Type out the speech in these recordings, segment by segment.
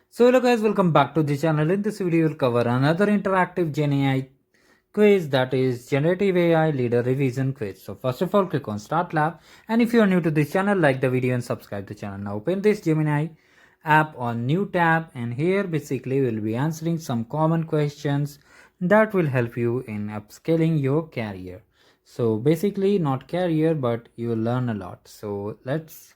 So hello guys, welcome back to the channel. In this video, we'll cover another interactive GenAI quiz, that is Generative AI Leader Revision Quiz. So first of all, click on Start Lab, and if you are new to this channel, like the video and subscribe to the channel. Now open this Gemini app on New tab, and here basically we'll be answering some common questions that will help you in upscaling your career. So basically not career, but you will learn a lot. So let's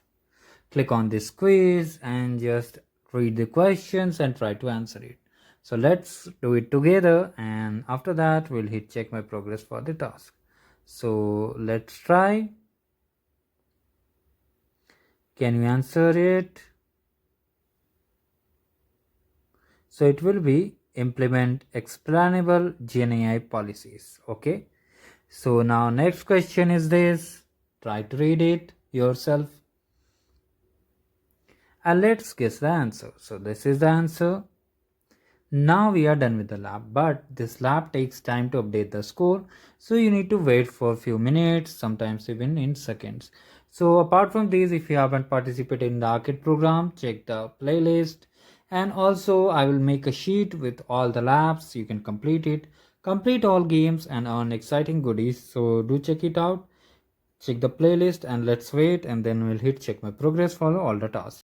click on this quiz and just read the questions and try to answer it. So let's do it together, and after that we'll hit check my progress for the task. So let's try. Can you answer it? So it will be implement explainable GenAI policies. Okay. So now next question is this. Try to read it yourself. And let's guess the answer. So this is the answer. Now we are done with the lab, but this lab takes time to update the score, so you need to wait for a few minutes, sometimes even in seconds. So apart from these, if you haven't participated in the arcade program, check the playlist, and also I will make a sheet with all the labs. You can complete it, complete all games and earn exciting goodies. So do check it out, check the playlist, and let's wait, and then we'll hit check my progress for all the tasks.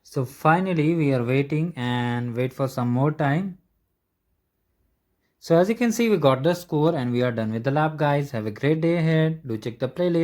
So finally we are waiting and wait for some more time. So as you can see, we got the score and we are done with the lab, guys. Have a great day ahead. Do check the playlist.